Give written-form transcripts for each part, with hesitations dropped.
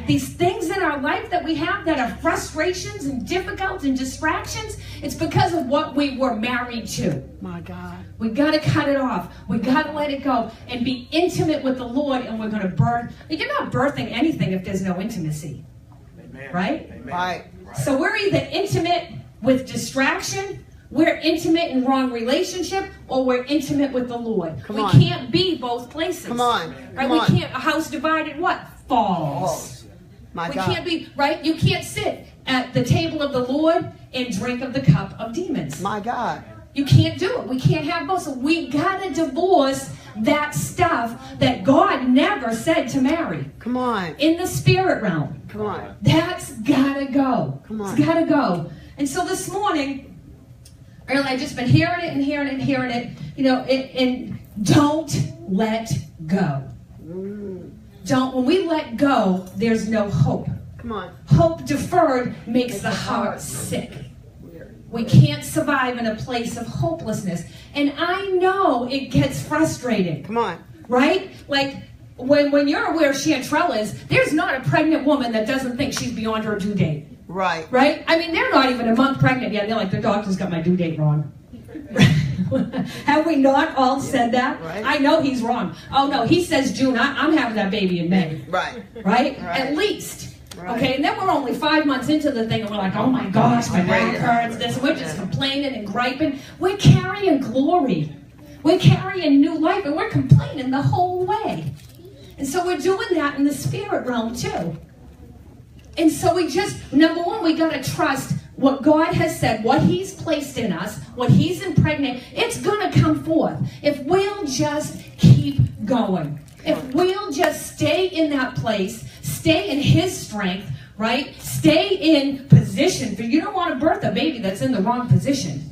these things in our life that we have that are frustrations and difficulties and distractions, it's because of what we were married to. My God. We got to cut it off. We got to let it go and be intimate with the Lord, and we're going to birth. You're not birthing anything if there's no intimacy. Amen. Right? Amen. Right. So we're either intimate with distraction, we're intimate in wrong relationship, or we're intimate with the Lord. Come we on. can't be both places. Come on. Right? Come We on. can't. A house divided what? Falls. My We God. can't be, right? You can't sit at the table of the Lord and drink of the cup of demons. My God. You can't do it. We can't have both. So we gotta divorce that stuff that God never said to marry. Come on. In the spirit realm. Come on. That's gotta go. Come on. It's gotta go. And so this morning, really, I've just been hearing it and hearing it and hearing it. You know, and don't let go. When we let go, there's no hope. Come on. Hope deferred makes the heart sick. We can't survive in a place of hopelessness. And I know it gets frustrating. Come on. Right? Like, when you're where Chantrell is, there's not a pregnant woman that doesn't think she's beyond her due date. Right. Right? I mean, they're not even a month pregnant yet. They're like, the doctor's got my due date wrong. Have we not all said that? Right. I know he's wrong. Oh, no, he says June. I'm having that baby in May. Right. Right? Right. At least. Right. Okay, and then we're only 5 months into the thing, and we're like, oh my gosh, my back hurts, this. We're just complaining and griping. We're carrying glory. We're carrying new life, and we're complaining the whole way. And so we're doing that in the spirit realm, too. And so we just, number one, we got to trust what God has said, what He's placed in us, what He's impregnated. It's going to come forth if we'll just keep going. If we'll just stay in that place, stay in His strength, right? Stay in position. For you don't want to birth a baby that's in the wrong position.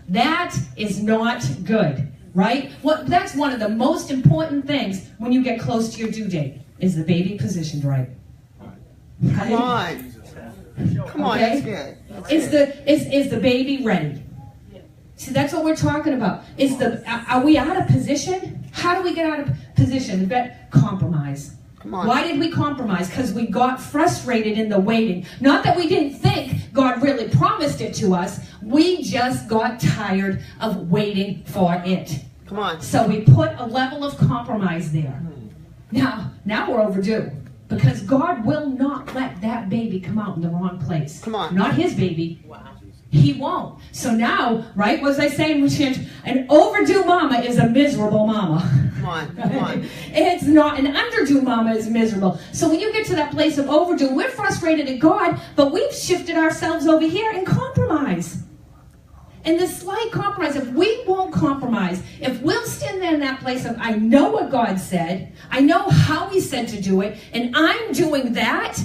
That is not good, right? That's one of the most important things when you get close to your due date, is the baby positioned right. Come on. Come on, Okay? that's good. That's Is the baby ready? See, that's what we're talking about. Are we out of position? How do we get out of position? Compromise. Come on. Why did we compromise? Because we got frustrated in the waiting. Not that we didn't think God really promised it to us. We just got tired of waiting for it. Come on. So we put a level of compromise there. Now we're overdue. Because God will not let that baby come out in the wrong place. Come on. Not his baby. Wow. He won't. So now, right, what was I saying? An overdue mama is a miserable mama. Come on. Come on. It's not. An underdue mama is miserable. So when you get to that place of overdue, we're frustrated at God, but we've shifted ourselves over here and compromise. And this slight compromise, if we won't compromise, if we'll stand there in that place of, I know what God said, I know how He said to do it, and I'm doing that,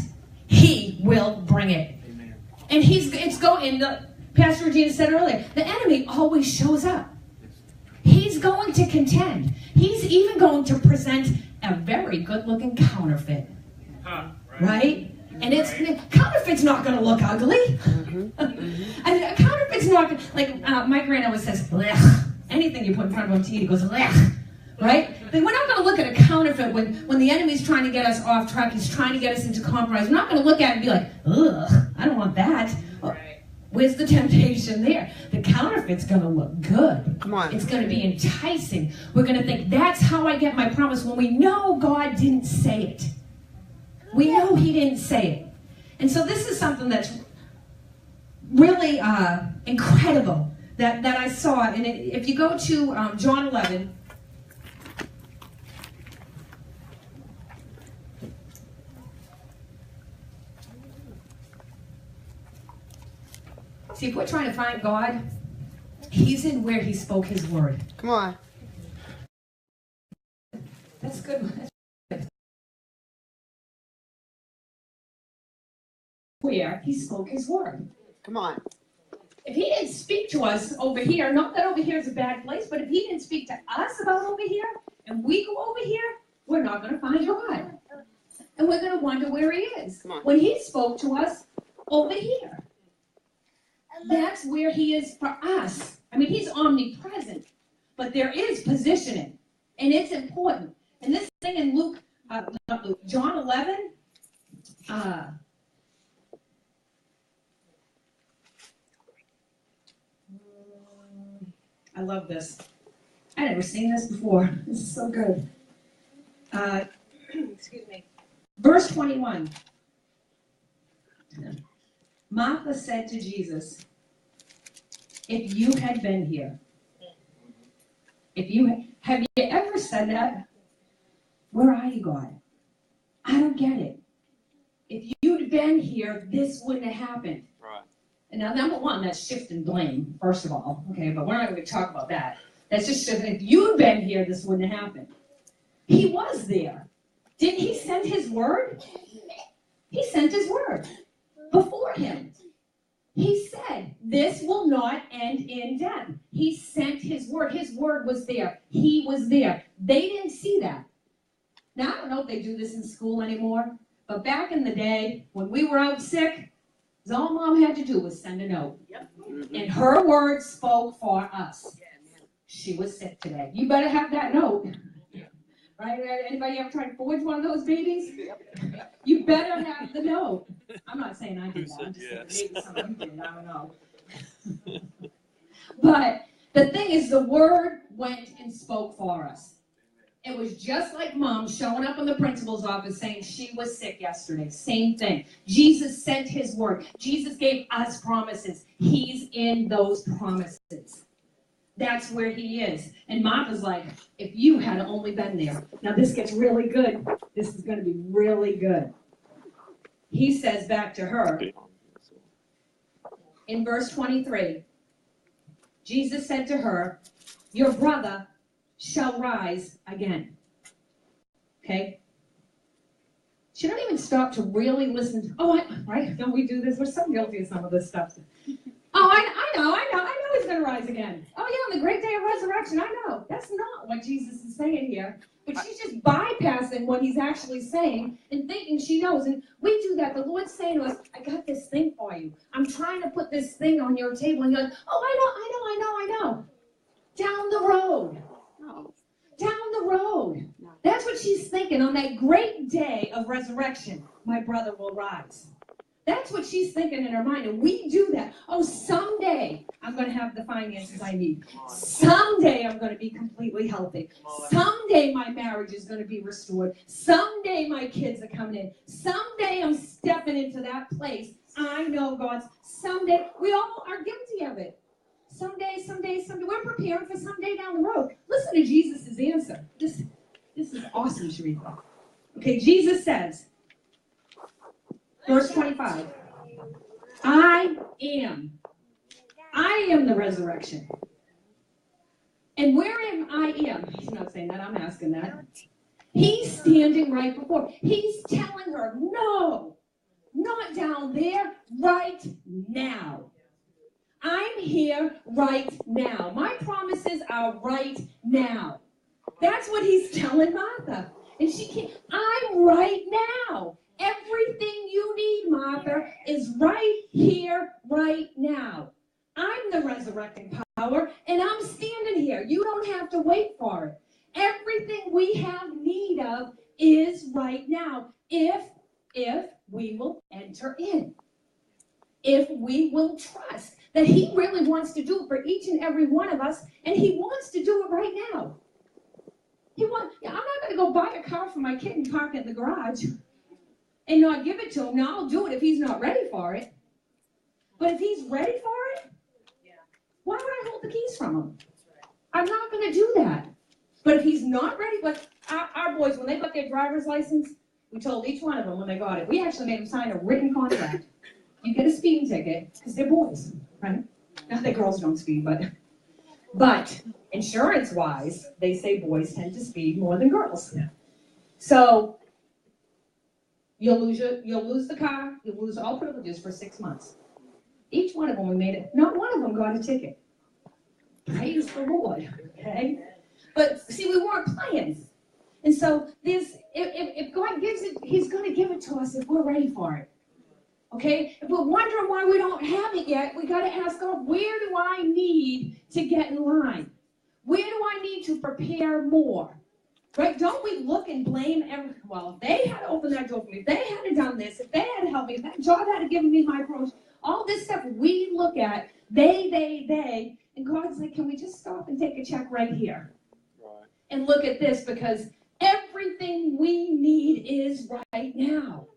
He will bring it. Amen. And Pastor Regina said earlier, the enemy always shows up. He's going to contend. He's even going to present a very good-looking counterfeit. Right? And counterfeit's not going to look ugly. And a counterfeit's not going to, like my grand always says, blech. Anything you put in front of him to eat, he goes, blech. Right? But we're not going to look at a counterfeit when the enemy's trying to get us off track, he's trying to get us into compromise. We're not going to look at it and be like, ugh, I don't want that. Well, where's the temptation there? The counterfeit's going to look good. Come on. It's going to be enticing. We're going to think, that's how I get my promise, when we know God didn't say it. We know He didn't say it. And so this is something that's really incredible that I saw. And if you go to John 11, see, if we're trying to find God, He's in where He spoke His word. Come on. That's good. That's good. Where He spoke His word. Come on. If He didn't speak to us over here, not that over here is a bad place, but if He didn't speak to us about over here, and we go over here, we're not going to find God. And we're going to wonder where He is. Come on. When He spoke to us over here. That's where He is for us. I mean, He's omnipresent, but there is positioning, and it's important. And this thing in John 11, I love this. I never seen this before. This is so good. Excuse me. Verse 21. Martha said to Jesus, if you had been here, have you ever said that? Where are you, God? I don't get it. If you'd been here, this wouldn't have happened. Right. And now, number one, that's shifting blame, first of all. Okay, but we're not going to talk about that. That's just shifting. If you'd been here, this wouldn't have happened. He was there. Didn't he send his word? He sent his word before him. He said, this will not end in death. He sent his word. His word was there. He was there. They didn't see that. Now, I don't know if they do this in school anymore, but back in the day, when we were out sick, all Mom had to do was send a note. And her word spoke for us. She was sick today. You better have that note. Right? Anybody ever tried to forge one of those babies? You better have the note. I'm not saying I did that. I'm just saying maybe some of you did. I don't know. But the thing is, the word went and spoke for us. It was just like Mom showing up in the principal's office saying she was sick yesterday. Same thing. Jesus sent his word. Jesus gave us promises. He's in those promises. That's where he is. And Martha's like, if you had only been there. Now this gets really good. This is going to be really good. He says back to her in verse 23, Jesus said to her, your brother shall rise again. Okay? She don't even stop to really listen. Right? Don't we do this? We're so guilty of some of this stuff. Oh, I know he's going to rise again. Oh, yeah, on the great day of resurrection, I know. That's not what Jesus is saying here. But she's just bypassing what he's actually saying and thinking she knows. And we do that. The Lord's saying to us, I got this thing for you. I'm trying to put this thing on your table. And you're like, oh, I know. Down the road. No. Down the road. No. That's what she's thinking. On that great day of resurrection, my brother will rise. That's what she's thinking in her mind, and we do that. Oh, someday I'm going to have the finances I need. Someday I'm going to be completely healthy. Someday my marriage is going to be restored. Someday my kids are coming in. Someday I'm stepping into that place. I know God's someday. We all are guilty of it. Someday. We're preparing for someday down the road. Listen to Jesus' answer. This is awesome, Sharitha. Okay, Jesus says, verse 25, I am the resurrection. And wherein I am, he's not saying that, I'm asking that. He's standing right before. He's telling her, no, not down there, right now. I'm here right now. My promises are right now. That's what he's telling Martha. And she can't, I'm right now. Everything you need, Martha, is right here, right now. I'm the resurrecting power, and I'm standing here. You don't have to wait for it. Everything we have need of is right now, if we will enter in. If we will trust that he really wants to do it for each and every one of us, and he wants to do it right now. I'm not going to go buy a car for my kid and park it in the garage and not give it to him. Now, I'll do it if he's not ready for it. But if he's ready for it, why would I hold the keys from him? I'm not going to do that. But if he's not ready, but our boys, when they got their driver's license, we told each one of them when they got it, we actually made them sign a written contract. You get a speeding ticket, because they're boys, right? Not that girls don't speed, but insurance-wise, they say boys tend to speed more than girls. So you'll lose the car, you'll lose all privileges for 6 months. Each one of them, we made it. Not one of them got a ticket. Praise the Lord, okay? But see, we weren't playing. And so if God gives it, he's going to give it to us if we're ready for it. Okay? If we're wondering why we don't have it yet, we got to ask God, where do I need to get in line? Where do I need to prepare more? Right? Don't we look and blame everyone? Well, if they had opened that door for me, if they had done this, if they had helped me, if that job had given me my promotion, all this stuff we look at, they, and God's like, can we just stop and take a check right here? Right. And look at this, because everything we need is right now.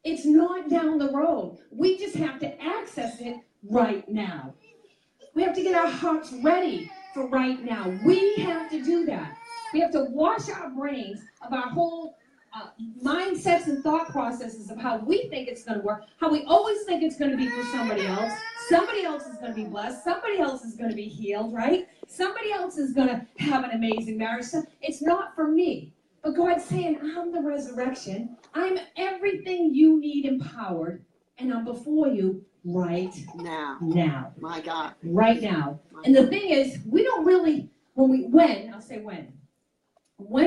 It's not down the road. We just have to access it right now. We have to get our hearts ready for right now. We have to do that. We have to wash our brains of our whole mindsets and thought processes of how we think it's going to work, how we always think it's going to be for somebody else. Somebody else is going to be blessed. Somebody else is going to be healed, right? Somebody else is going to have an amazing marriage. So it's not for me. But God's saying, I'm the resurrection. I'm everything you need empowered, and I'm before you right now. My God. Right now. And the thing is, we don't really, when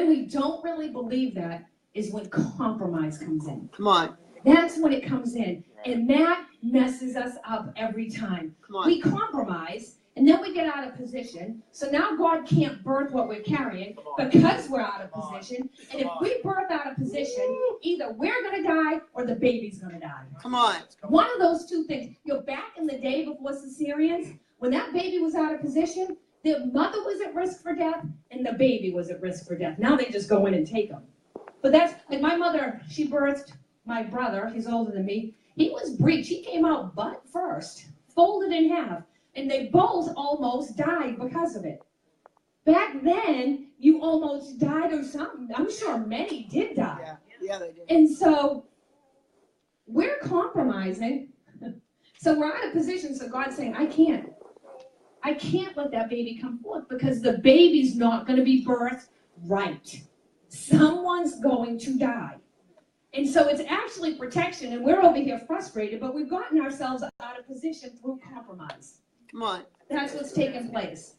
we don't really believe that is when compromise comes in. Come on. That's when it comes in. And that messes us up every time. Come on. We compromise, and then we get out of position. So now God can't birth what we're carrying because we're out of position. And if we birth out of position, either we're going to die or the baby's going to die. Come on. One of those two things. Back in the day before Caesareans, when that baby was out of position, the mother was at risk for death and the baby was at risk for death. Now they just go in and take them. But that's, like my mother, she birthed my brother, he's older than me. He was breech. He came out butt first, folded in half. And they both almost died because of it. Back then, you almost died or something. I'm sure many did die. Yeah, they did. And so, we're compromising. So we're out of position, so God's saying, I can't let that baby come forth because the baby's not going to be birthed right. Someone's going to die. And so it's actually protection, and we're over here frustrated, but we've gotten ourselves out of position through compromise. Come on. That's what's taking place.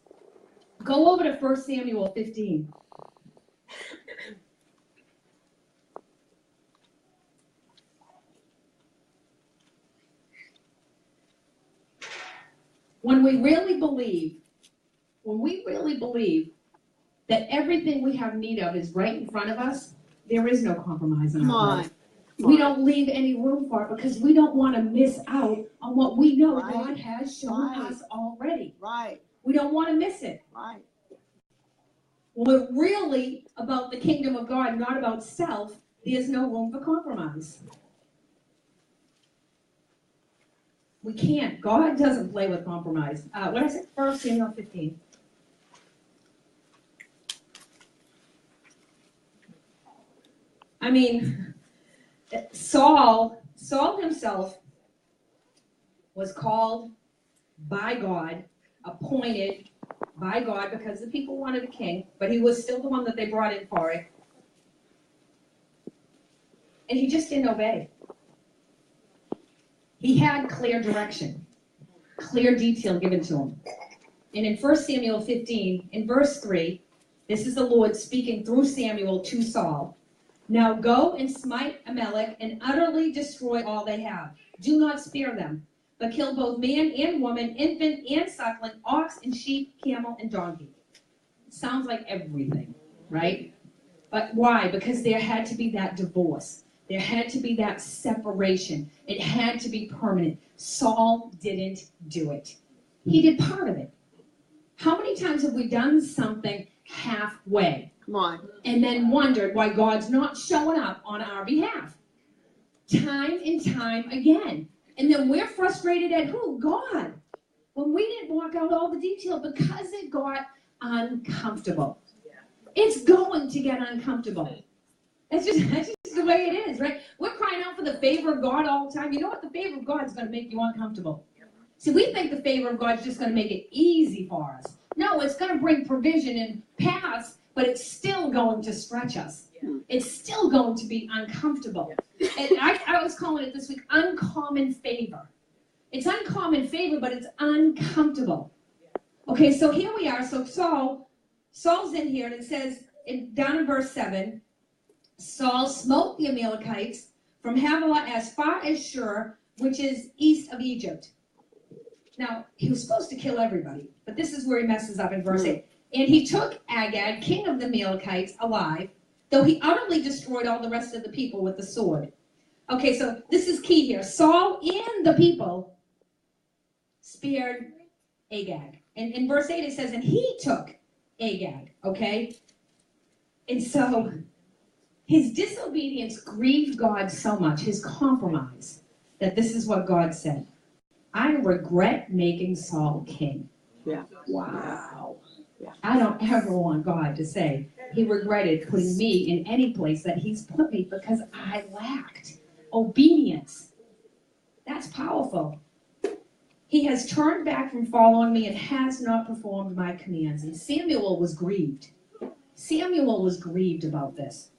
Go over to 1 Samuel 15. When we really believe that everything we have need of is right in front of us, there is no compromise in our life. We don't leave any room for it because we don't want to miss out on what we know God has shown us already. Right. We don't want to miss it. Right. When we're really about the kingdom of God, not about self, there's no room for compromise. We can't. God doesn't play with compromise. What is it? 1 Samuel 15. I mean, Saul himself was called by God, appointed by God because the people wanted a king, but he was still the one that they brought in for it. And he just didn't obey. He had clear direction, clear detail given to him. And in 1 Samuel 15, in verse 3, this is the Lord speaking through Samuel to Saul. Now go and smite Amalek and utterly destroy all they have. Do not spare them, but kill both man and woman, infant and suckling, ox and sheep, camel and donkey. Sounds like everything, right? But why? Because there had to be that divorce. There had to be that separation. It had to be permanent. Saul didn't do it. He did part of it. How many times have we done something halfway? Come on. And then wondered why God's not showing up on our behalf. Time and time again. And then we're frustrated at who? God. When we didn't walk out all the detail because it got uncomfortable. It's going to get uncomfortable. That's just the way it is, right? We're crying out for the favor of God all the time. You know what? The favor of God is going to make you uncomfortable. See, we think the favor of God is just going to make it easy for us. No, it's going to bring provision and paths, but it's still going to stretch us. It's still going to be uncomfortable. And I was calling it this week uncommon favor. It's uncommon favor, but it's uncomfortable. Okay, so here we are. So Saul's in here, and it says down in verse 7, Saul smote the Amalekites from Havilah as far as Shur, which is east of Egypt. Now, he was supposed to kill everybody, but this is where he messes up in verse 8. And he took Agag, king of the Amalekites, alive, though he utterly destroyed all the rest of the people with the sword. Okay, so this is key here. Saul and the people spared Agag. And in verse 8 it says, and he took Agag, okay? And so his disobedience grieved God so much, his compromise, that this is what God said. I regret making Saul king. Yeah. Wow. Yeah. I don't ever want God to say he regretted putting me in any place that he's put me because I lacked obedience. That's powerful. He has turned back from following me and has not performed my commands. And Samuel was grieved. Samuel was grieved about this.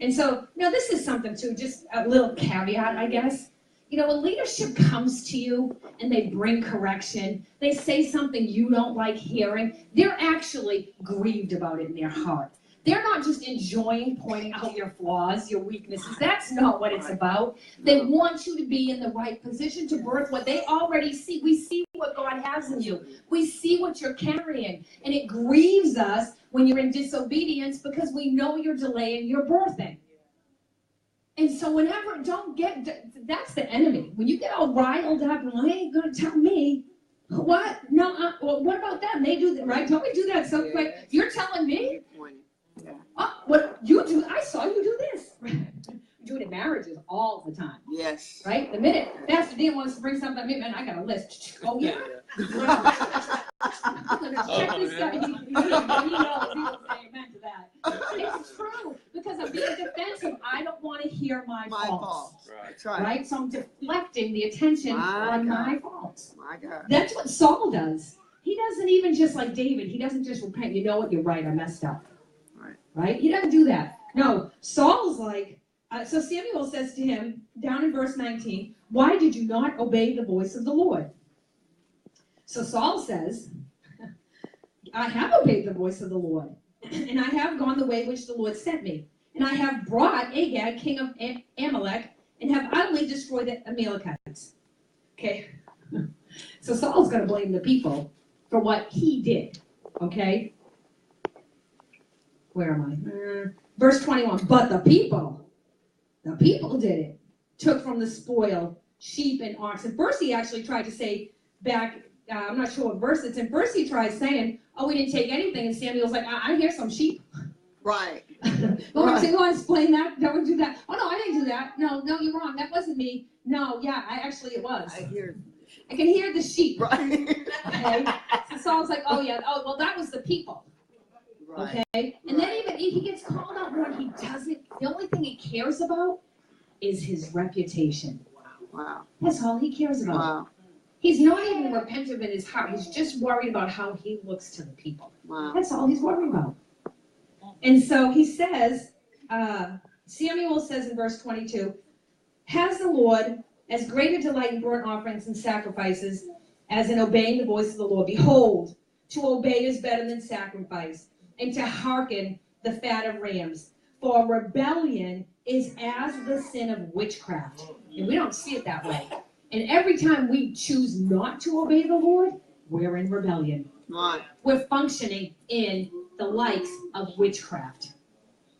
And so, this is something too, just a little caveat, I guess. When leadership comes to you and they bring correction, they say something you don't like hearing, they're actually grieved about it in their heart. They're not just enjoying pointing out your flaws, your weaknesses. That's not what it's about. They want you to be in the right position to birth what they already see. We see what God has in you. We see what you're carrying. And it grieves us when you're in disobedience because we know you're delaying your birthing. And so that's the enemy. When you get all riled up and, well, they ain't going to tell me. What? No, well, what about them? They do that, right? Don't we do that so quick? You're telling me? Yeah. Oh, what you do? I saw you do this. You do it in marriages all the time. Yes. Right? The minute Pastor Dean wants to bring something up, man, I got a list. Oh, yeah? I'm going to check this guy. He knows. He will say amen to that. It's true. Because I'm being defensive. I don't want to hear my faults. That's right. Right? So I'm deflecting the attention on my faults. My God. That's what Saul does. He doesn't even just like David. He doesn't just repent. You know what? You're right. I messed up. Right? He doesn't do that. No. Saul's like, so Samuel says to him, down in verse 19, why did you not obey the voice of the Lord? So Saul says, I have obeyed the voice of the Lord, and I have gone the way which the Lord sent me. And I have brought Agag, king of Amalek, and have utterly destroyed the Amalekites. Okay. So Saul's going to blame the people for what he did. Okay. Where am I? Verse 21. But the people did it. Took from the spoil sheep and oxen. First he actually tried to say back, I'm not sure what verse it's in. First he tries saying, oh, we didn't take anything. And Samuel's like, I hear some sheep. Right. You want to explain that? Don't do that. Oh, no, I didn't do that. No, you're wrong. That wasn't me. No, yeah, actually it was. I can hear the sheep. Right. Okay. So Saul's like, oh, yeah. Oh, well, that was the people. Right. Okay? And then even he gets called out more. He doesn't. The only thing he cares about is his reputation. Wow. That's all he cares about. Wow. He's not even repentant in his heart. He's just worried about how he looks to the people. Wow. That's all he's worried about. And so he says, Samuel says in verse 22, has the Lord as great a delight in burnt offerings and sacrifices as in obeying the voice of the Lord? Behold, to obey is better than sacrifice, and to hearken the fat of rams. For rebellion is as the sin of witchcraft. And we don't see it that way. And every time we choose not to obey the Lord, we're in rebellion. Right. We're functioning in the likes of witchcraft.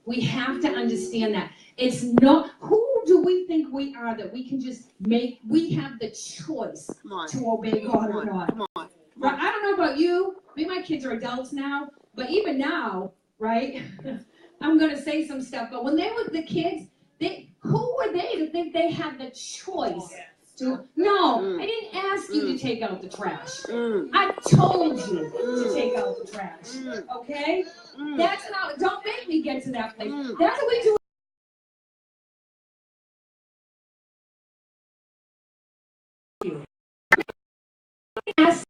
We have to understand that. It's not, who do we think we are that we can just we have the choice to obey God or not. Come on. Right? I don't know about you. Maybe my kids are adults now, but even now, right? I'm going to say some stuff, but when they were the kids, who were they to think they had the choice? No, I didn't ask you to take out the trash. I told you to take out the trash. Okay? That's not, don't make me get to that place. That's what we do. I ask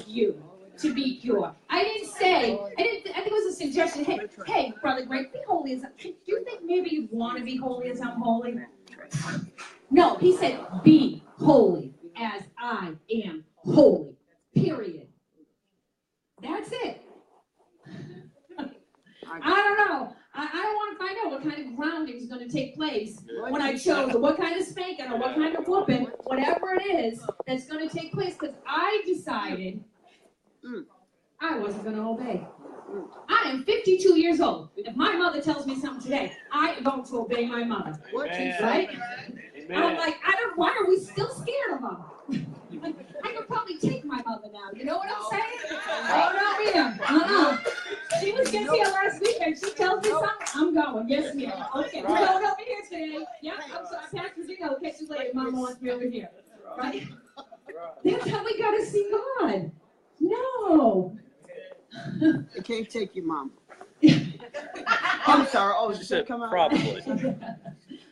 you to be pure. I think it was a suggestion. Hey, Brother Greg, be holy as do you think maybe you want to be holy as I'm holy? No, he said, be holy as I am holy. Period. That's it. I don't know. I want to find out what kind of grounding is going to take place when I chose, or what kind of spanking, or what kind of whooping, whatever it is that's going to take place, because I decided I wasn't going to obey. I am 52 years old. If my mother tells me something today, I am going to obey my mother. What you Right? say? I'm like, why are we still scared of them? I could probably take my mother now. You know what I'm saying? Oh, no, ma'am. She was just here last week and she tells me something, I'm going. Yes, ma'am. Okay, we're going over here today. Yeah, I'm sorry. Pastor Gino will catch you later. Mama wants me over here. Right? That's how we got to see God. No. They can't take your mama. I'm sorry. Oh, She she said come out. probably.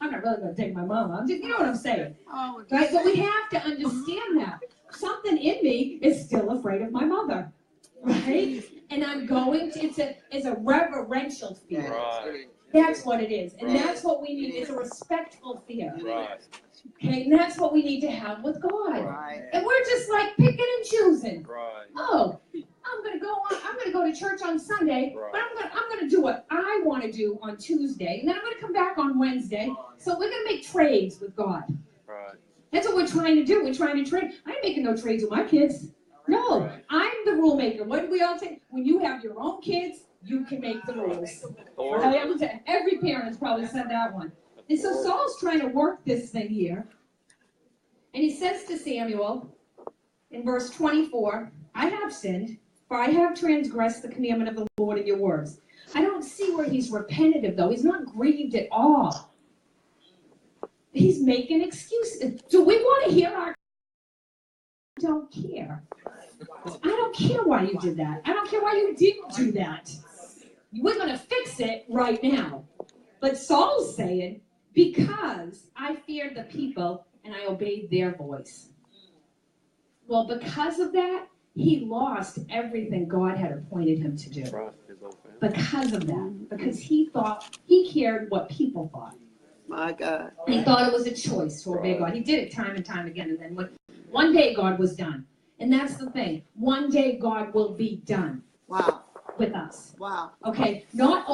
I'm not really going to take my mama. I'm just, you know what I'm saying. Oh, Right? But we have to understand that. Something in me is still afraid of my mother. Right? And I'm going to, it's a reverential fear. Right. That's what it is. And that's what we need. It's a respectful fear. Right. Okay? And that's what we need to have with God. Right. And we're just like picking and choosing. Right. Oh, I'm gonna go to church on Sunday, but I'm gonna do what I want to do on Tuesday, and then I'm gonna come back on Wednesday. So we're gonna make trades with God. Right. That's what we're trying to do. We're trying to trade. I ain't making no trades with my kids. No, I'm the rule maker. What do we all say? When you have your own kids, you can make the rules. Every parent has probably said that one. And so Saul's trying to work this thing here, and he says to Samuel in verse 24, I have sinned, for I have transgressed the commandment of the Lord in your words. I don't see where he's repentative, though. He's not grieved at all. He's making excuses. Do we want to hear our... I don't care. I don't care why you did that. I don't care why you didn't do that. We're going to fix it right now. But Saul's saying, because I feared the people and I obeyed their voice. Well, because of that, he lost everything God had appointed him to do. Right. His old family. Because of that. Because he thought, he cared what people thought. My God. He thought it was a choice to obey God. He did it time and time again. And then one day God was done. And that's the thing. One day God will be done. Wow. With us. Wow. Okay? Not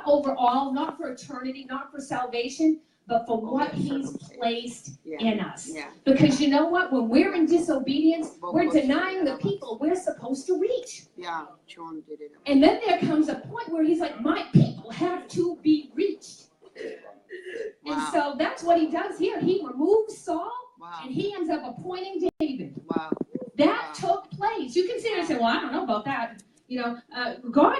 overall, not for eternity, not for salvation, but for what he's placed in us. Yeah. Because you know what? When we're in disobedience, we're denying the people we're supposed to reach. Yeah. John did it. And then there comes a point where he's like, my people have to be reached. Wow. And so that's what he does here. He removes Saul, Wow. and he ends up appointing David. Wow. That took place. You can sit there and say, well, I don't know about that. You know, God,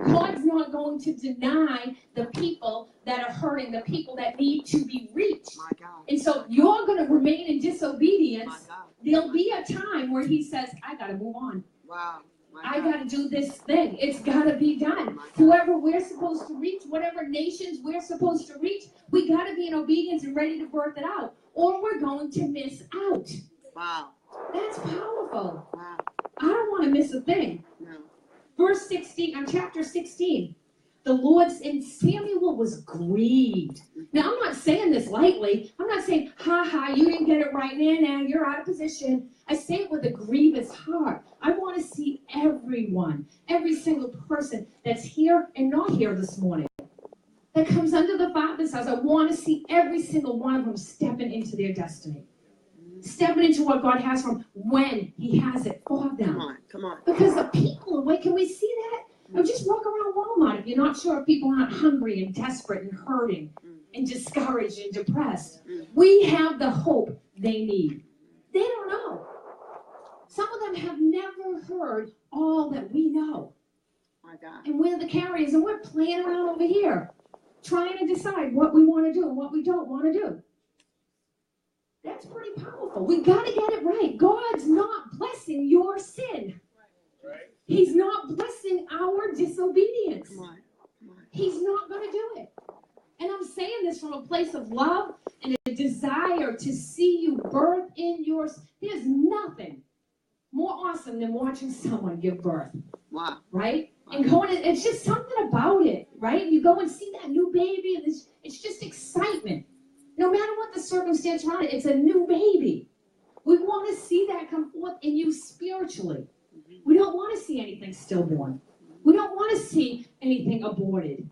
God's not going to deny the people that are hurting, the people that need to be reached. My God. And so you're going to remain in disobedience. My God. There'll be a time where he says, I got to move on. Wow. I got to do this thing. It's got to be done. Whoever we're supposed to reach, whatever nations we're supposed to reach, we got to be in obedience and ready to birth it out, or we're going to miss out. Wow. That's powerful. Wow. I don't want to miss a thing. No. Verse 16, chapter 16. The Lord, and Samuel was grieved. Now, I'm not saying this lightly. I'm not saying, you didn't get it right now, you're out of position. I say it with a grievous heart. I want to see everyone, every single person that's here and not here this morning, that comes under the Father's house. I want to see every single one of them stepping into their destiny. Stepping into what God has for them when he has it for them. Come on. Because the people, can we see that? Now just walk around Walmart if you're not sure if people aren't hungry and desperate and hurting and discouraged and depressed. We have the hope they need. They don't know. Some of them have never heard all that we know. My God. And we're the carriers, and we're playing around over here, trying to decide what we want to do and what we don't want to do. That's pretty powerful. We got to get it right. God's not blessing your sin. Right. He's not blessing our disobedience. Come on. He's not going to do it. And I'm saying this from a place of love and a desire to see you birth in yours. There's nothing more awesome than watching someone give birth. Wow. Right? And it's just something about it, right? You go and see that new baby, and it's just excitement. No matter what the circumstance around it, it's a new baby. We want to see that come forth in you spiritually. We don't want to see anything stillborn. We don't want to see anything aborted.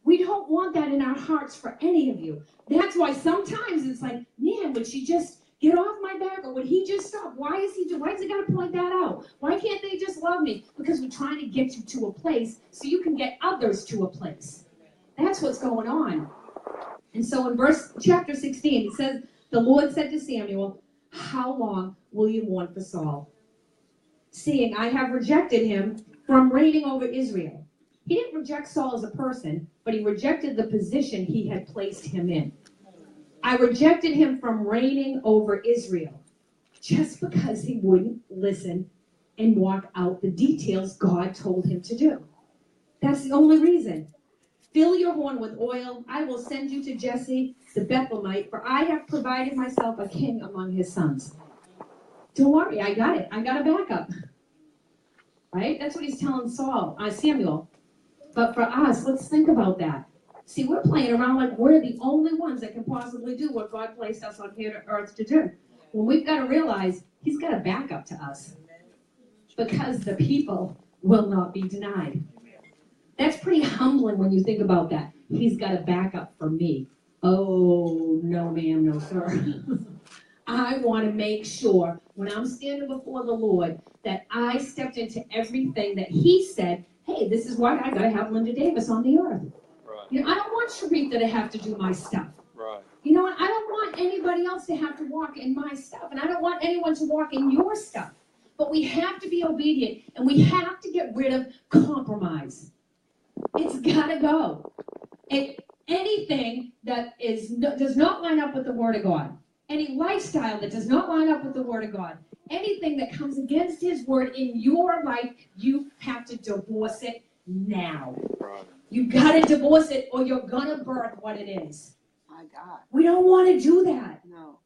We don't want that in our hearts for any of you. That's why sometimes it's like, man, would she just get off my back, or would he just stop? Why does he got to point that out? Why can't they just love me? Because we're trying to get you to a place so you can get others to a place. That's what's going on. And so in chapter 16, it says, the Lord said to Samuel, how long will you mourn for Saul? Seeing I have rejected him from reigning over Israel. He didn't reject Saul as a person, but he rejected the position he had placed him in. I rejected him from reigning over Israel just because he wouldn't listen and walk out the details God told him to do. That's the only reason. Fill your horn with oil. I will send you to Jesse the Bethlehemite, for I have provided myself a king among his sons. Don't worry, I got it. I got a backup. Right? That's what he's telling Samuel. But for us, let's think about that. See, we're playing around like we're the only ones that can possibly do what God placed us on here to earth to do. When we've got to realize he's got a backup to us. Because the people will not be denied. That's pretty humbling when you think about that. He's got a backup for me. Oh, no ma'am, no sir. I want to make sure when I'm standing before the Lord that I stepped into everything that he said, hey, this is why I got to have Linda Davis on the earth. Right. You know, I don't want Sharita to have to do my stuff. Right. You know what? I don't want anybody else to have to walk in my stuff, and I don't want anyone to walk in your stuff. But we have to be obedient, and we have to get rid of compromise. It's got to go. Anything that does not line up with the Word of God, any lifestyle that does not line up with the Word of God, anything that comes against His Word in your life, you have to divorce it now. Right. You got to divorce it, or you're going to birth what it is. My God. We don't want to do that. No.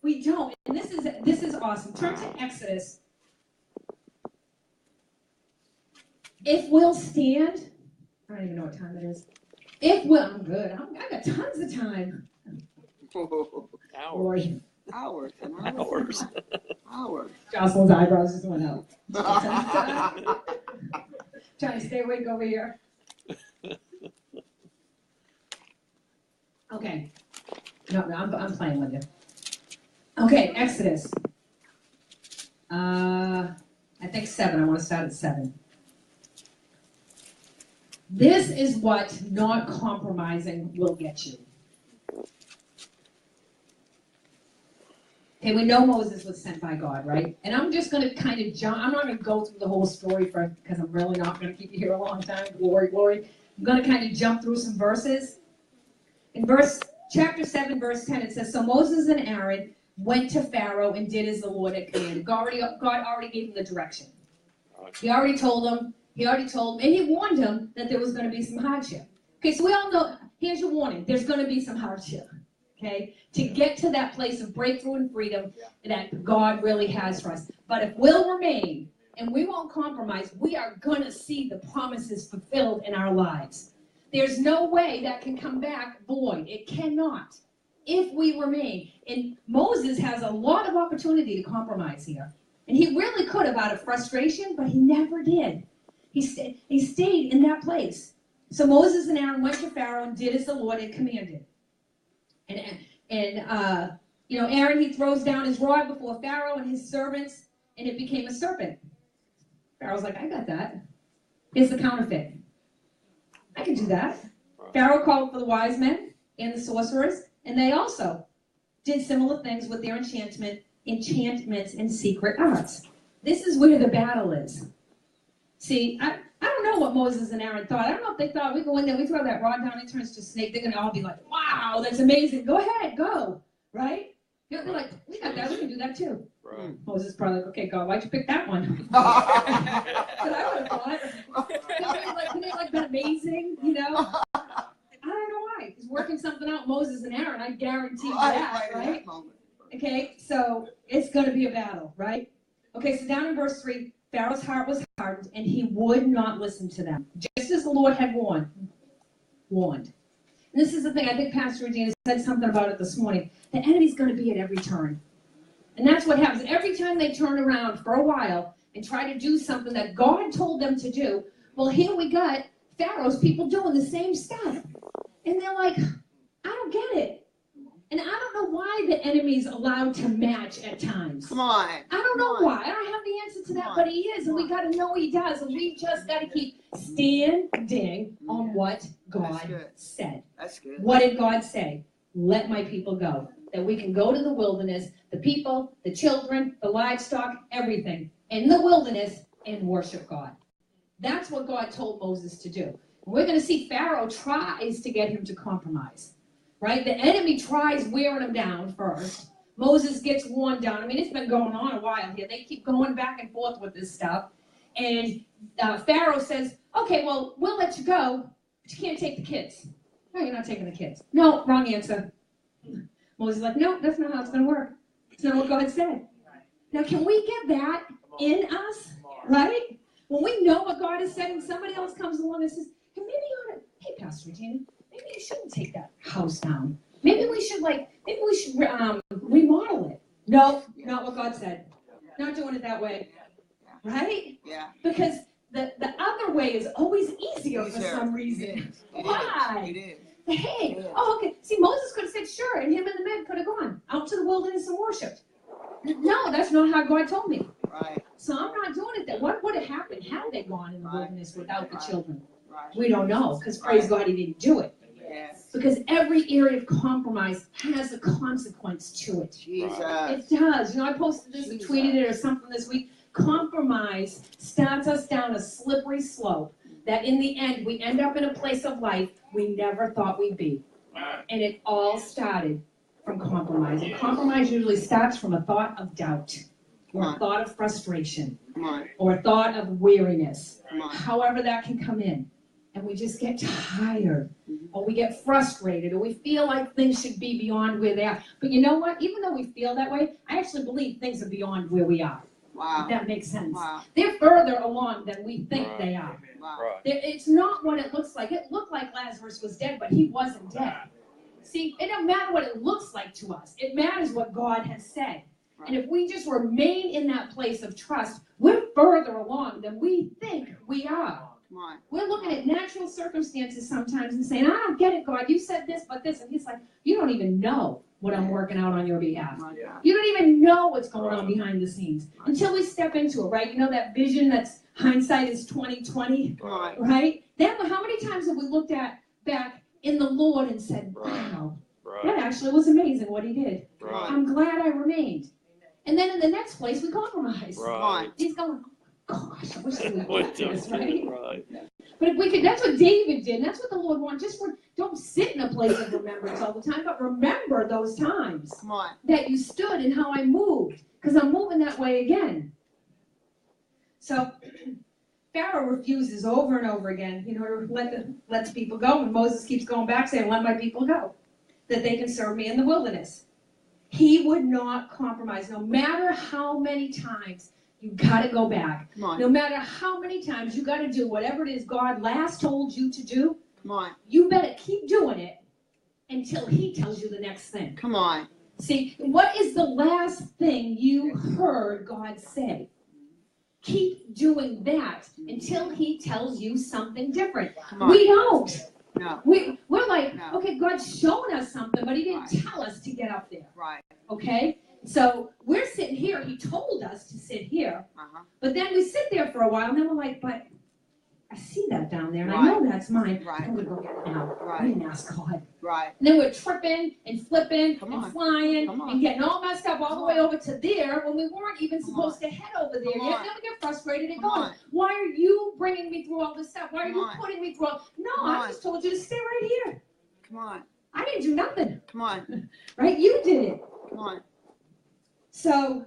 We don't. And this is awesome. Turn to Exodus. If we'll stand, I don't even know what time it is. I'm good. I got tons of time. Hours. Lori. Hours and Hours. Hours. Jocelyn's eyebrows just went up. Trying to stay awake over here. Okay. No, I'm playing with you. Okay, Exodus. I think 7. I want to start at 7. This is what not compromising will get you. Okay, we know Moses was sent by God, right? And I'm just going to kind of jump. I'm not going to go through the whole story because I'm really not going to keep you here a long time. Glory. I'm going to kind of jump through some verses. In chapter 7, verse 10, it says, so Moses and Aaron went to Pharaoh and did as the Lord had commanded. God already gave them the direction. He already told them, and he warned them that there was going to be some hardship. Okay, so we all know, here's your warning, there's going to be some hardship. Okay, to get to that place of breakthrough and freedom that God really has for us. But if we'll remain and we won't compromise, we are going to see the promises fulfilled in our lives. There's no way that can come back void. It cannot. If we remain. And Moses has a lot of opportunity to compromise here. And he really could have out of frustration, but he never did. He stayed in that place. So Moses and Aaron went to Pharaoh and did as the Lord had commanded. And Aaron, he throws down his rod before Pharaoh and his servants, and it became a serpent. Pharaoh's like, I got that. Here's the counterfeit. I can do that. Right. Pharaoh called for the wise men and the sorcerers, and they also did similar things with their enchantments and secret arts. This is where the battle is. See, I don't know what Moses and Aaron thought. I don't know if they thought we go in there, we throw that rod down, it turns to a snake. They're going to all be like, wow, that's amazing. Go ahead, go. Right? They're like, we got that. We can do that too. Right. Moses probably like, okay, God, why'd you pick that one? But I would have thought. Wouldn't it like been amazing? You know? I don't know why. He's working something out, Moses and Aaron. I guarantee you that, right? Okay, so it's going to be a battle, right? Okay, so down in verse 3, Pharaoh's heart was hardened, and he would not listen to them, just as the Lord had warned. And this is the thing, I think Pastor Regina said something about it this morning. The enemy's going to be at every turn. And that's what happens. Every time they turn around for a while and try to do something that God told them to do, well, here we got Pharaoh's people doing the same stuff. And they're like, I don't get it. And I don't know why the enemy's allowed to match at times. Come on. I don't know Come on. why. I don't have the answer to that, Come on. but he is, and we got to know he does, and we just got to keep standing on what God good. said. That's good. What did God say? Let my people go. That we can go to the wilderness, the people, the children, the livestock, everything, in the wilderness and worship God. That's what God told Moses to do. We're going to see Pharaoh tries to get him to compromise, right? The enemy tries wearing him down first. Moses gets worn down. I mean, it's been going on a while here. They keep going back and forth with this stuff. And Pharaoh says, okay, well, we'll let you go, but you can't take the kids. No, you're not taking the kids. No, wrong answer. Moses is like, no, that's not how it's going to work. It's not what God said. Now, can we get that in us, right? When we know what God has said and somebody else comes along and says, hey, maybe you ought to, hey, Pastor Regina, maybe you shouldn't take that house down. Maybe we should remodel it. No, not what God said. Not doing it that way, right? Yeah. Because the other way is always easier for some reason. It Why? is. It is. Hey, Yeah. oh, okay. See, Moses could have said, sure, and him and the men could have gone out to the wilderness and worshipped. No, that's not how God told me. Right. So I'm not doing it. What would have happened had they gone in the Right. wilderness without the children? Right. We don't know, because praise God, he didn't do it. Yes. Because every area of compromise has a consequence to it. Jesus. It does. You know, I posted this and tweeted it or something this week. Compromise starts us down a slippery slope that in the end, we end up in a place of life we never thought we'd be. And it all started from compromise. And compromise usually starts from a thought of doubt, or a thought of frustration, Come on. or a thought of weariness. Come on. However that can come in. And we just get tired, or we get frustrated, or we feel like things should be beyond where they are. But you know what? Even though we feel that way, I actually believe things are beyond where we are. Wow. If that makes sense. Wow. They're further along than we think they are. Wow. Right. It's not what it looks like. It looked like Lazarus was dead, but he wasn't dead. See, it doesn't matter what it looks like to us. It matters what God has said. And if we just remain in that place of trust, we're further along than we think we are. Come on. We're looking at natural circumstances sometimes and saying, I don't get it, God. You said this, but this. And he's like, you don't even know what I'm working out on your behalf. My God. You don't even know what's going on behind the scenes until we step into it, right? You know that vision that's hindsight is 20/20, Come on. right? Then how many times have we looked at back in the Lord and said, wow, that actually was amazing what he did. Right. I'm glad I remained. And then in the next place, we compromise. Come on. Right. He's going, gosh, I wish I would What do this, right? Right. But if we could, that's what David did, and that's what the Lord wants. Don't sit in a place of remembrance all the time, but remember those times Come on. that you stood and how I moved, because I'm moving that way again. So Pharaoh refuses over and over again, you know, to let people go, and Moses keeps going back saying, let my people go, that they can serve me in the wilderness. He would not compromise, no matter how many times you got to go back. Come on. No matter how many times you got to do whatever it is God last told you to do, Come on. you better keep doing it until he tells you the next thing. Come on. See, what is the last thing you heard God say? Keep doing that until he tells you something different. Come on. We don't. No. We're like, No. okay, God's shown us something, but he didn't Right. tell us to get up there. Right. Okay? So we're sitting here. He told us to sit here. Uh-huh. But then we sit there for a while, and then we're like, but I see that down there, and I Right. know that's mine. Right. I'm going to go get it now. Right. I didn't ask God. Right. And then we're tripping and flipping Come and on. flying Come on. and getting all messed up all the Come way on. over to there when we weren't even Come supposed to head over there Come yet. on. Then we get frustrated and Come going, on. why are you bringing me through all this stuff? Why are Come you on. putting me through all... No, Come I on. just told you to stay right here. Come on. I didn't do nothing, Come on. right? You did it. Come on. So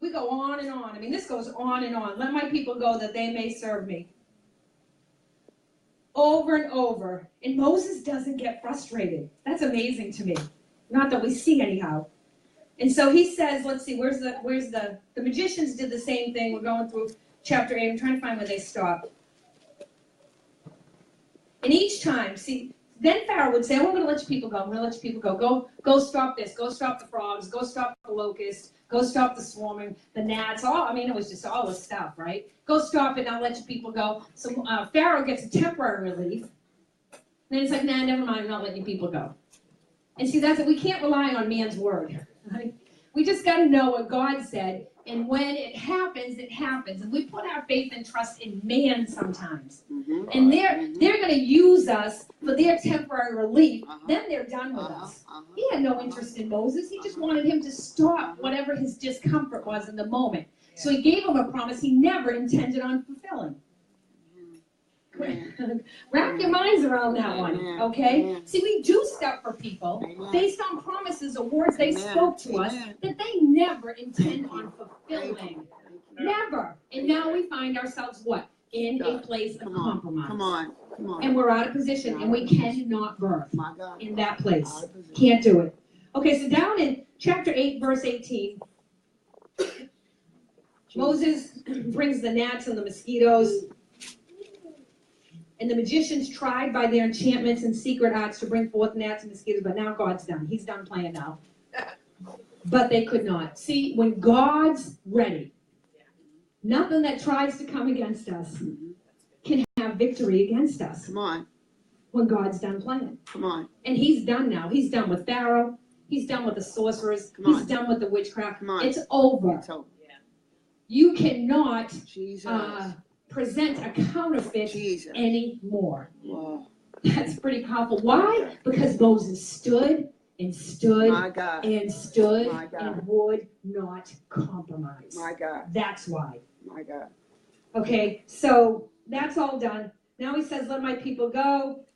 we go on and on. I mean, this goes on and on. Let my people go that they may serve me. Over and over. And Moses doesn't get frustrated. That's amazing to me. Not that we see anyhow. And so he says, let's see, where's the magicians did the same thing. We're going through chapter 8. I'm trying to find where they stopped. And each time, see, then Pharaoh would say, I'm going to let you people go. I'm going to let you people go. Go stop this. Go stop the frogs. Go stop the locusts. Go stop the swarming, the gnats. It was just all this stuff, right? Go stop it and I'll let you people go. So Pharaoh gets a temporary relief. Then he's like, nah, never mind. I'm not letting you people go. And see, that's it. We can't rely on man's word. Right? We just got to know what God said. And when it happens, it happens. And we put our faith and trust in man sometimes. Mm-hmm. And they're going to use us for their temporary relief. Then they're done with us. He had no interest in Moses. He just wanted him to stop whatever his discomfort was in the moment. So he gave him a promise he never intended on fulfilling. Wrap your minds around that one, okay? See, we do stuff for people based on promises or words they spoke to us that they never intend on fulfilling. Never. And now we find ourselves what? In a place of compromise. Come on. And we're out of position, and we cannot birth in that place. Can't do it. Okay, so down in chapter 8, verse 18, Moses brings the gnats and the mosquitoes. And the magicians tried by their enchantments and secret arts to bring forth gnats and mosquitoes, but now God's done. He's done playing now. But they could not. See, when God's ready, nothing that tries to come against us can have victory against us. Come on. When God's done playing. Come on. And he's done now. He's done with Pharaoh. He's done with the sorcerers. He's done with the witchcraft. Come on. It's over. It's over. You cannot Jesus. present a counterfeit anymore. Whoa. That's pretty powerful. Why? Because Moses stood and stood and stood and would not compromise. My God. That's why. My God. Okay, so that's all done. Now he says, let my people go.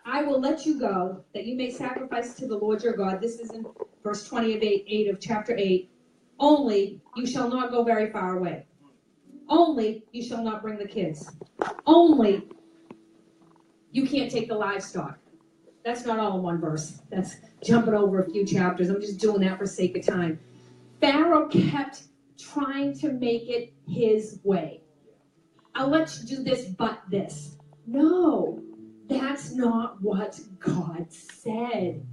I will let you go, that you may sacrifice to the Lord your God. This is in verse 20 of 8 of chapter 8. Only you shall not go very far away. Only you shall not bring the kids. Only you can't take the livestock. That's not all in one verse. That's jumping over a few chapters. I'm just doing that for sake of time. Pharaoh kept trying to make it his way. I'll let you do this, but this. No, that's not what God said.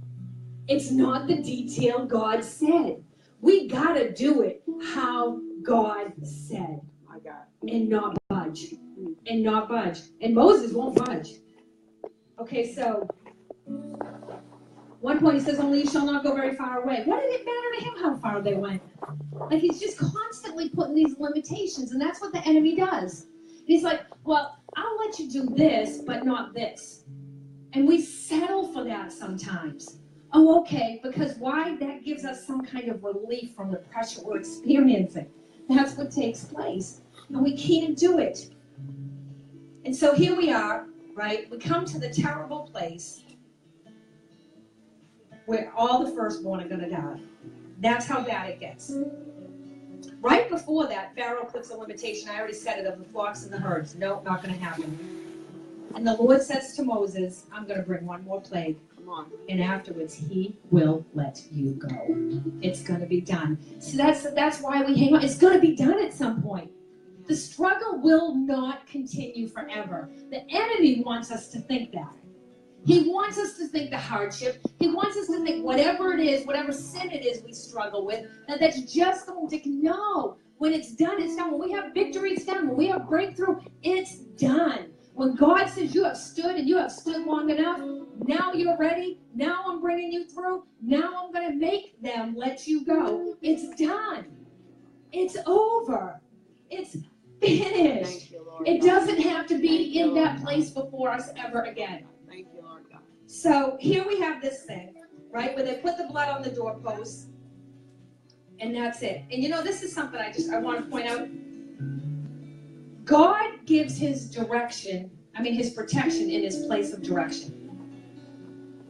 It's not the detail God said. We gotta do it how God said. My God. And not budge. And not budge. And Moses won't budge. Okay, so one point he says, only you shall not go very far away. What did it matter to him how far they went? Like, he's just constantly putting these limitations, and that's what the enemy does. And he's like, well, I'll let you do this, but not this. And we settle for that sometimes. Oh, okay, because why? That gives us some kind of relief from the pressure we're experiencing. That's what takes place. And we can't do it. And so here we are, right? We come to the terrible place where all the firstborn are going to die. That's how bad it gets. Right before that, Pharaoh puts a limitation. I already said it, of the flocks and the herds. No, not going to happen. And the Lord says to Moses, I'm going to bring one more plague. And afterwards, he will let you go. It's going to be done. So that's why we hang on. It's going to be done at some point. The struggle will not continue forever. The enemy wants us to think that. He wants us to think the hardship. He wants us to think whatever it is, whatever sin it is we struggle with, that's just going to, no. When it's done, it's done. When we have victory, it's done. When we have breakthrough, it's done. When God says you have stood and you have stood long enough, now you're ready, now I'm bringing you through, now I'm going to make them let you go. It's done. It's over. It's finished. You, Lord. It doesn't have to be in that place before us ever again. Thank you, Lord God. So here we have this thing, right, where they put the blood on the doorposts, and that's it. And you know, this is something I want to point out. God gives his his protection in his place of direction.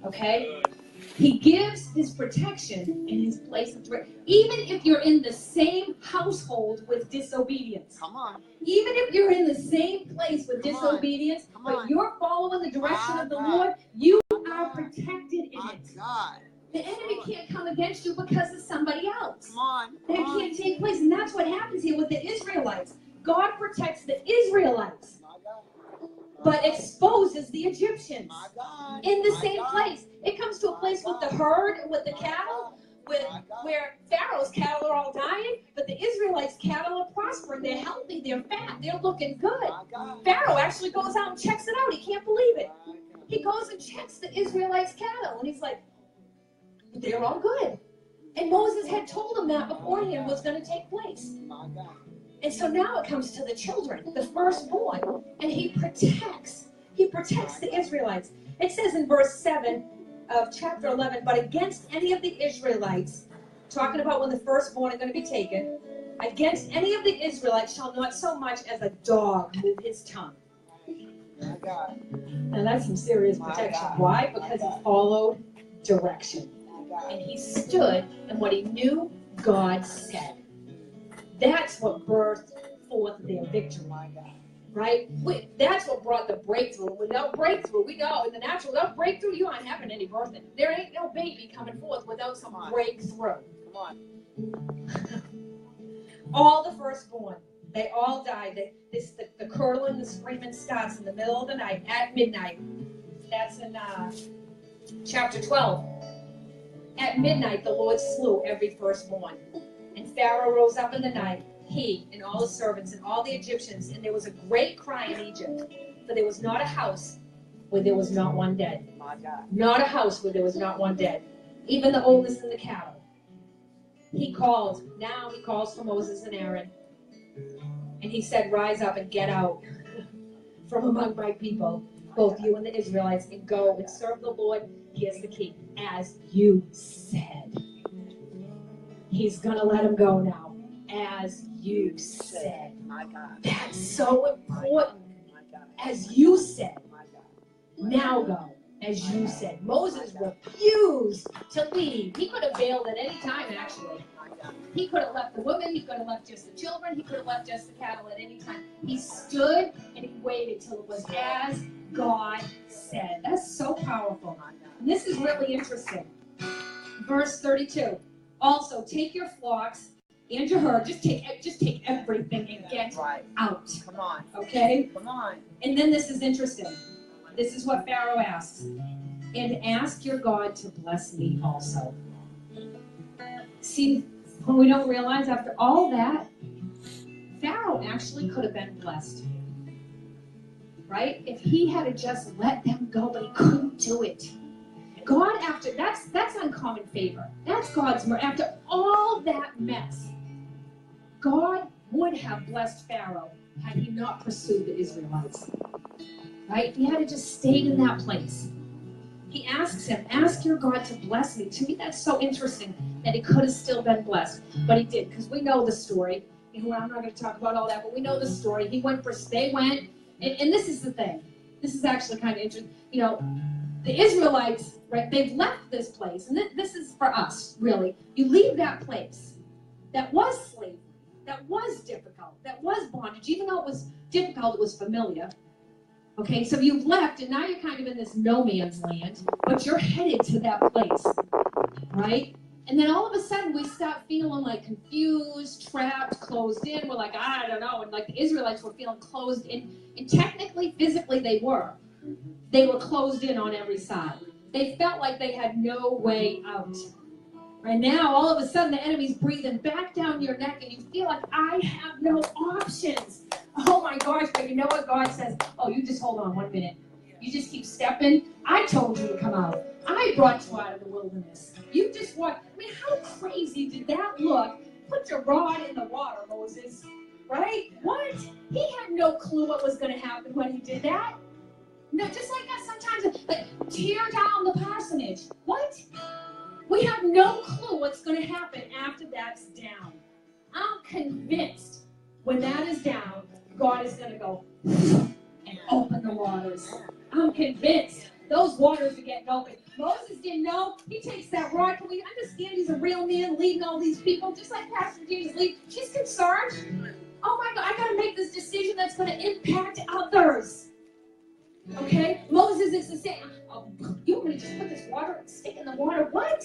Okay? He gives his protection in his place of direction. Even if you're in the same household with disobedience. Come on. Even if you're in the same place with disobedience, but you're following the direction of the Lord, you are protected in it. God. The enemy can't come against you because of somebody else. Come on. That can't take place. And that's what happens here with the Israelites. God protects the Israelites, but exposes the Egyptians in the same place. It comes to a place with the herd and with the cattle, where Pharaoh's cattle are all dying, but the Israelites' cattle are prospering. They're healthy, they're fat, they're looking good. Pharaoh actually goes out and checks it out. He can't believe it. he goes and checks the Israelites' cattle, and he's like, they're all good. And Moses had told him that beforehand was going to take place. My God. And so now it comes to the children, the firstborn, and he protects the Israelites. It says in verse 7 of chapter 11, but against any of the Israelites, talking about when the firstborn are going to be taken, against any of the Israelites shall not so much as a dog move his tongue. My God. Now that's some serious protection. Why? Because he followed direction. My God. And he stood in what he knew God said. That's what birthed forth their victory. My God. Right? That's what brought the breakthrough. Without breakthrough, we know in the natural, without breakthrough, you aren't having any birthing. There ain't no baby coming forth without some breakthrough. Come on. All the firstborn, they all died. The curdling, the screaming starts in the middle of the night, at midnight. That's in chapter 12. At midnight, the Lord slew every firstborn. And Pharaoh rose up in the night, he and all his servants and all the Egyptians, and there was a great cry in Egypt, for there was not a house where there was not one dead. My God. Not a house where there was not one dead. Even the oldest in the cattle. He calls for Moses and Aaron. And he said, rise up and get out from among my people, both you and the Israelites, and go and serve the Lord. Here's the key. As you said. He's going to let him go now. As you said. My God. That's so important. My God. As you said. My God. Now go. As you said. Moses refused to leave. He could have bailed at any time, actually. He could have left the women. He could have left just the children. He could have left just the cattle at any time. He stood and he waited till it was as God said. That's so powerful. And this is really interesting. Verse 32. Also, take your flocks and your herd. Just take everything and get out. Come on. Okay? Come on. And then this is interesting. This is what Pharaoh asks. And ask your God to bless me also. See, when we don't realize after all that, Pharaoh actually could have been blessed. Right? If he had just let them go, but he couldn't do it. God, that's uncommon favor. That's God's mercy. After all that mess, God would have blessed Pharaoh had he not pursued the Israelites. Right? He had to just stay in that place. He asks him, ask your God to bless me. To me, that's so interesting that he could have still been blessed. But he did, because we know the story. You know, I'm not going to talk about all that, but we know the story. They went, and this is the thing. This is actually kind of interesting. You know, the Israelites, right, they've left this place. And this is for us, really. You leave that place that was slavery, that was difficult, that was bondage. Even though it was difficult, it was familiar. Okay, so you've left, and now you're kind of in this no man's land, but you're headed to that place, right? And then all of a sudden, we start feeling like confused, trapped, closed in. We're like, I don't know. And like the Israelites were feeling closed in. And technically, physically, they were. They were closed in on every side. They felt like they had no way out. Right now, all of a sudden, the enemy's breathing back down your neck, and you feel like, I have no options. Oh my gosh, but you know what God says? Oh, you just hold on 1 minute. You just keep stepping. I told you to come out. I brought you out of the wilderness. You just walk. I mean, how crazy did that look? Put your rod in the water, Moses. Right? What? He had no clue what was going to happen when he did that. No, just like that sometimes, like, tear down the parsonage. What? We have no clue what's going to happen after that's down. I'm convinced when that is down, God is going to go and open the waters. I'm convinced those waters are getting open. Moses didn't know. He takes that rod. Can we understand he's a real man leading all these people, just like Pastor Jesus lead? She's concerned. Oh my God, I got to make this decision that's going to impact others. Okay? Moses is the same. Oh, you want me to just put this water, stick in the water? What?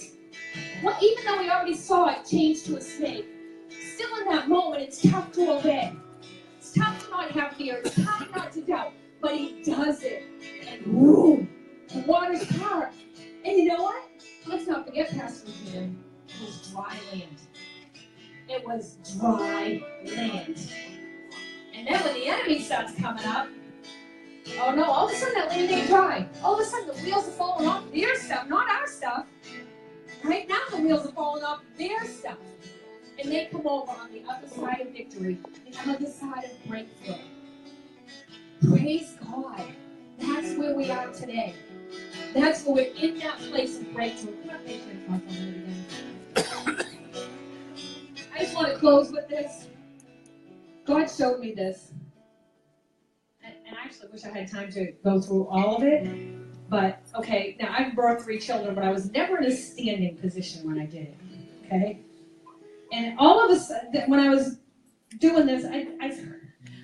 What? Even though we already saw it change to a snake, still in that moment, it's tough to obey. It's tough to not have fear. It's tough not to doubt. But he does it. And boom, the water's part. And you know what? Let's not forget, Pastor Jim, it was dry land. It was dry land. And then when the enemy starts coming up, Oh no, all of a sudden that land ain't dry. All of a sudden the wheels are falling off their stuff, not our stuff. Right now the wheels are falling off their stuff. And they come over on the other side of victory, the other side of breakthrough. Praise God. That's where we are today. That's where we're in that place of breakthrough. Come on, make sure to talk on it again. I just want to close with this. God showed me this. And I actually wish I had time to go through all of it. But, okay, now I've birthed 3 children, but I was never in a standing position when I did it. Okay? And all of a sudden, when I was doing this,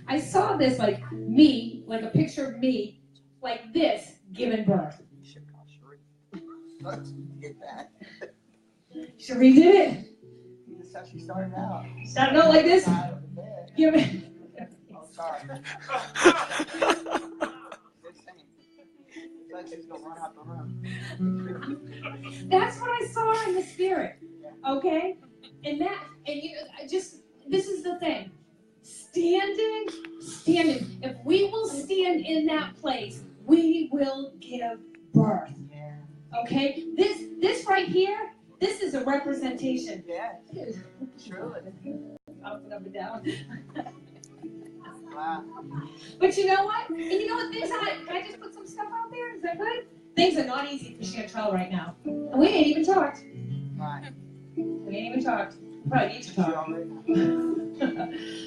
I saw this like me, like a picture of me, like this, giving birth. Get that. Cherie did it. That's how she started out. Started out like this. Side of the bed. Give it. Oh, sorry. Just saying. It's like she's gonna run out the room. That's what I saw in the spirit. Okay? And this is the thing. Standing. If we will stand in that place, we will give birth. Yeah. Okay? This right here, this is a representation. Yeah. Truly. Up and down. Wow. But you know what? And you know what? Things can I just put some stuff out there? Is that good? Things are not easy for Chantrell right now. And we ain't even talked. Right. We ain't even talked. Probably need to She talk. already.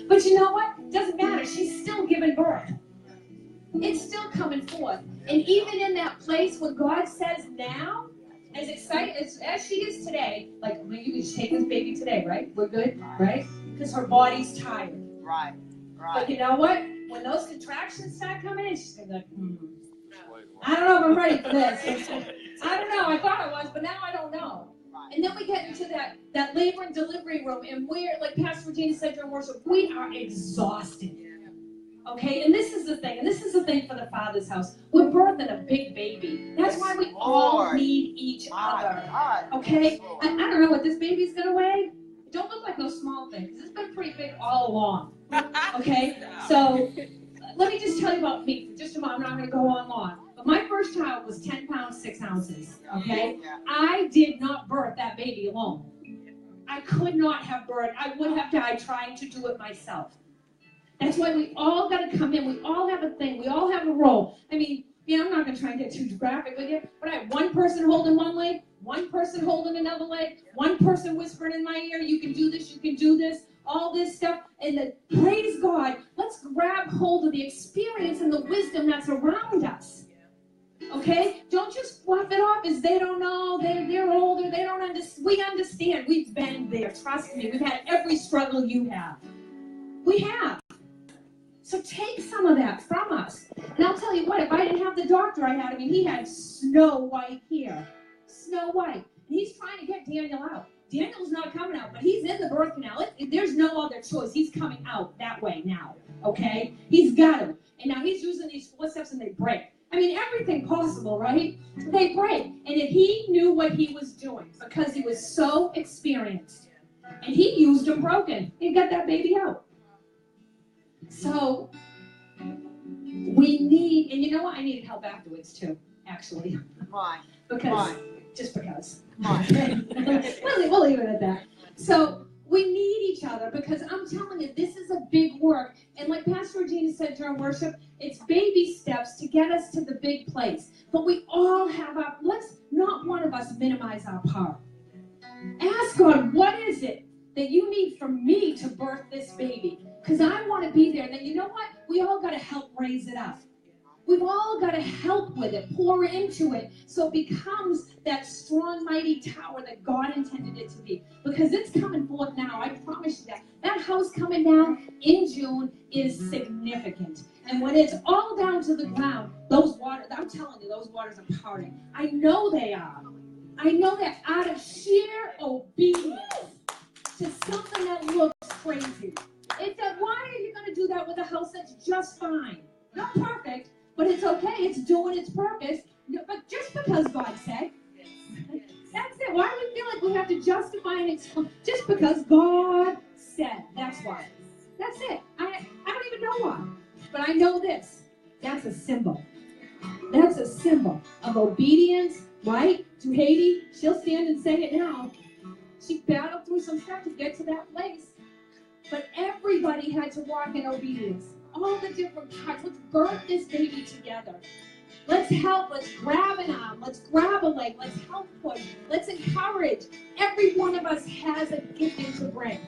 But you know what? Doesn't matter. She's still giving birth. It's still coming forth. And even in that place where God says now, as excited as she is today, like you can just take this baby today, right? We're good, right? Because her body's tired. Right. But Right. you know what? When those contractions start coming in, she's gonna be like, I don't know if I'm ready for this. I don't know. I thought I was, but now I don't know. Right. And then we get into that labor and delivery room, and we're, like Pastor Regina said during worship, we are exhausted. Okay? And this is the thing for the Father's house. We're birthing a big baby. That's why we all Lord. need each My other. God. Okay? Yes, Lord. I don't know what this baby's gonna weigh. It don't look like no small thing, because it's been pretty big all along. Okay? So, let me just tell you about me for just a moment. I'm not going to go on long. But my first child was 10 pounds, 6 ounces. Okay? Yeah. I did not birth that baby alone. I could not have birthed. I would have died trying to do it myself. That's why we all got to come in. We all have a thing. We all have a role. I mean, I'm not going to try and get too graphic with you, but I have one person holding one leg, one person holding another leg, one person whispering in my ear, you can do this, you can do this, all this stuff. And praise God, let's grab hold of the experience and the wisdom that's around us. Okay? Don't just fluff it off as they don't know, they're older, they don't understand. We understand. We've been there. Trust me. We've had every struggle you have. We have. So take some of that from us. And I'll tell you what, if I didn't have the doctor I had, he had snow white hair. Snow white. And he's trying to get Daniel out. Daniel's not coming out, but he's in the birth canal. There's no other choice. He's coming out that way now. Okay? He's got him. And now he's using these forceps and they break. Everything possible, right? They break. And if he knew what he was doing, because he was so experienced, and he used them broken, he got that baby out. So, we need, and you know what? I needed help afterwards too, actually. Why? Because, just because. Why? We'll leave it at that. So, we need each other because I'm telling you, this is a big work. And like Pastor Regina said during worship, it's baby steps to get us to the big place. But we all have let's not one of us minimize our part. Ask God, what is it that you need from me to birth this baby? Because I want to be there. And then you know what? We all got to help raise it up. We've all got to help with it, pour into it, so it becomes that strong, mighty tower that God intended it to be. Because it's coming forth now, I promise you that. That house coming down in June is significant. And when it's all down to the ground, those waters, I'm telling you, those waters are parting. I know they are. I know that out of sheer obedience to something that looks crazy. It's that, why are you going to do that with a house that's just fine? Not perfect, but it's okay. It's doing its purpose. But just because God said, that's it. Why do we feel like we have to justify and explain? Just because God said. That's why. That's it. I don't even know why. But I know this. That's a symbol. That's a symbol of obedience, right? To Haiti, she'll stand and say it now. She battled through some stuff to get to that place. But everybody had to walk in obedience. All the different parts. Let's birth this baby together. Let's help. Let's grab an arm. Let's grab a leg. Let's help push. Let's encourage. Every one of us has a gifting to bring.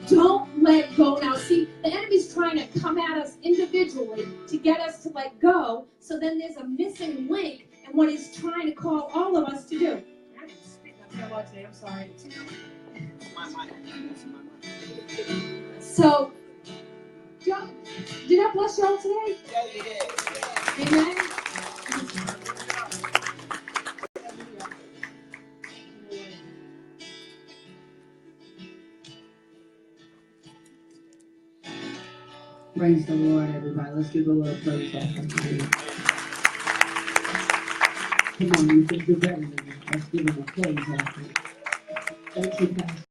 Don't let go now. See, the enemy's trying to come at us individually to get us to let go. So then there's a missing link in what he's trying to call all of us to do. I'm speaking up here a lot today. I'm sorry. So, did I bless y'all today? Yeah, you did. Amen. Praise the Lord, everybody. Let's give a little praise offering to him. Come on, you think you're better than me. Let's give him a praise offering. Thank you, Pastor.